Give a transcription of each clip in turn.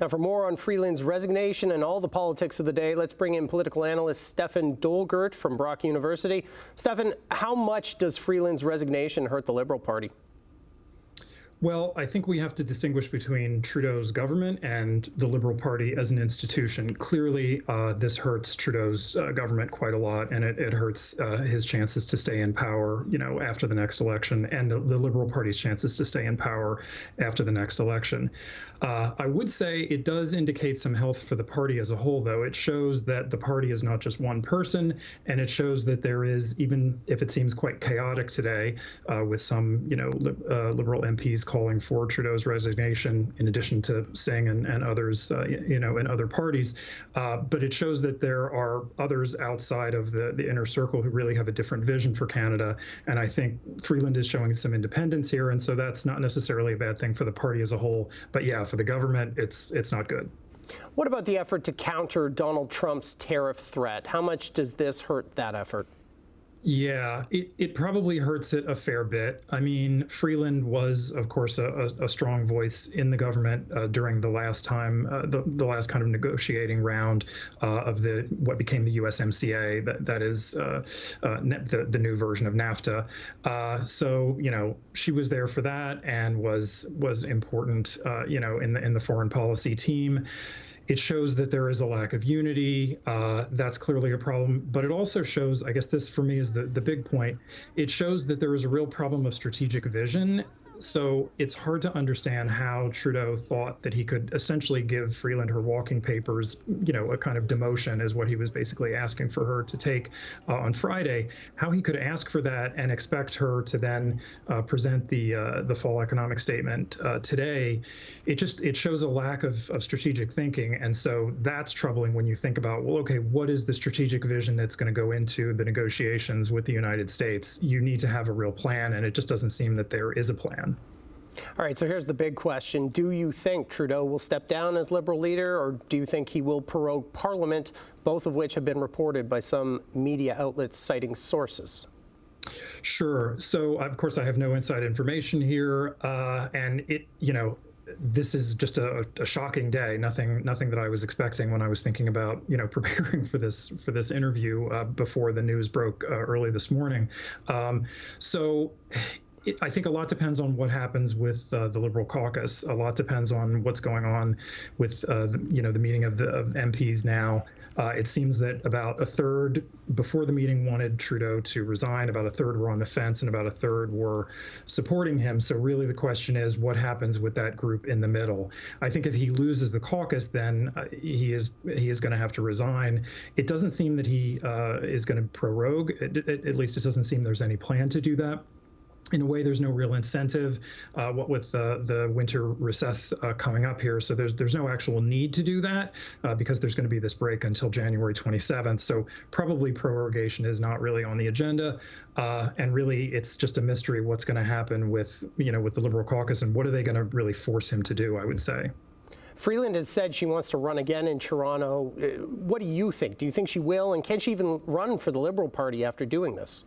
Now, for more on Freeland's resignation and all the politics of the day, let's bring in political analyst Stefan Dolgert from Brock University. Stefan, how much does Freeland's resignation hurt the Liberal Party? Well, I think we have to distinguish between Trudeau's government and the Liberal Party as an institution. Clearly, this hurts Trudeau's government quite a lot, and it hurts his chances to stay in power, after the next election, and the Liberal Party's chances to stay in power after the next election. I would say it does indicate some health for the party as a whole, though. It shows that the party is not just one person, and it shows that there is, even if it seems quite chaotic today, with some, Liberal MPs calling for Trudeau's resignation, in addition to Singh and others, in other parties. But it shows that there are others outside of the inner circle who really have a different vision for Canada. And I think Freeland is showing some independence here. And so that's not necessarily a bad thing for the party as a whole. But yeah, for the government, it's not good. What about the effort to counter Donald Trump's tariff threat? How much does this hurt that effort? Yeah, it probably hurts it a fair bit. I mean, Freeland was, of course, a strong voice in the government during the last time, the last kind of negotiating round of what became the USMCA, that is the new version of NAFTA. So, she was there for that and was important, in the foreign policy team. It shows that there is a lack of unity. That's clearly a problem. But it also shows, I guess this for me is the big point, it shows that there is a real problem of strategic vision. So it's hard to understand how Trudeau thought that he could essentially give Freeland her walking papers, a kind of demotion is what he was basically asking for her to take on Friday. How he could ask for that and expect her to then present the fall economic statement today, it shows a lack of strategic thinking. And so that's troubling when you think about, well, okay, what is the strategic vision that's going to go into the negotiations with the United States? You need to have a real plan, and it just doesn't seem that there is a plan. All right, so here's the big question. Do you think Trudeau will step down as Liberal leader, or do you think he will prorogue Parliament, both of which have been reported by some media outlets citing sources? Sure. So, of course, I have no inside information here, and this is just a shocking day. Nothing that I was expecting when I was thinking about, preparing for this interview before the news broke early this morning. I think a lot depends on what happens with the Liberal caucus. A lot depends on what's going on with the meeting of MPs now. It seems that about a third before the meeting wanted Trudeau to resign, about a third were on the fence, and about a third were supporting him. So really the question is, what happens with that group in the middle? I think if he loses the caucus, then he is going to have to resign. It doesn't seem that he is going to prorogue. At least it doesn't seem there's any plan to do that. In a way, there's no real incentive, what with the winter recess coming up here. So there's no actual need to do that because there's going to be this break until January 27th. So probably prorogation is not really on the agenda. And really, it's just a mystery what's going to happen with the Liberal caucus and what are they going to really force him to do, I would say. Freeland has said she wants to run again in Toronto. What do you think? Do you think she will? And can she even run for the Liberal Party after doing this?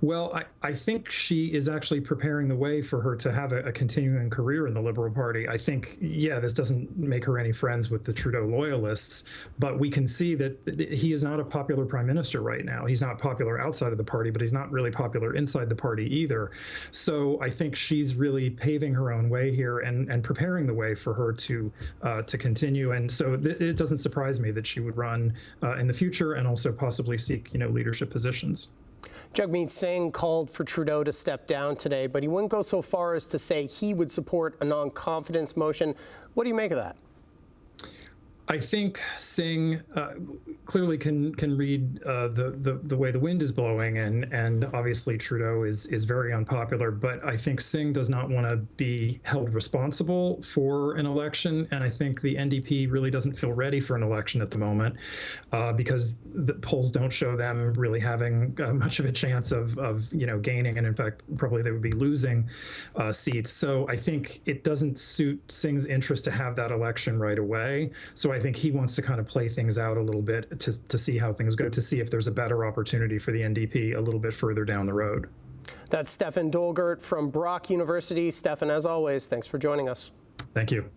Well, I think she is actually preparing the way for her to have a continuing career in the Liberal Party. I think, this doesn't make her any friends with the Trudeau loyalists, but we can see that he is not a popular prime minister right now. He's not popular outside of the party, but he's not really popular inside the party either. So I think she's really paving her own way here and preparing the way for her to continue. And so it doesn't surprise me that she would run in the future and also possibly seek, leadership positions. Jagmeet Singh called for Trudeau to step down today, but he wouldn't go so far as to say he would support a non-confidence motion. What do you make of that? I think Singh clearly can read the way the wind is blowing, and obviously Trudeau is very unpopular. But I think Singh does not want to be held responsible for an election, and I think the NDP really doesn't feel ready for an election at the moment because the polls don't show them really having much of a chance of gaining, and in fact probably they would be losing seats. So I think it doesn't suit Singh's interest to have that election right away. So I think he wants to kind of play things out a little bit to see how things go, to see if there's a better opportunity for the NDP a little bit further down the road. That's Stefan Dolgert from Brock University. Stefan, as always, thanks for joining us. Thank you.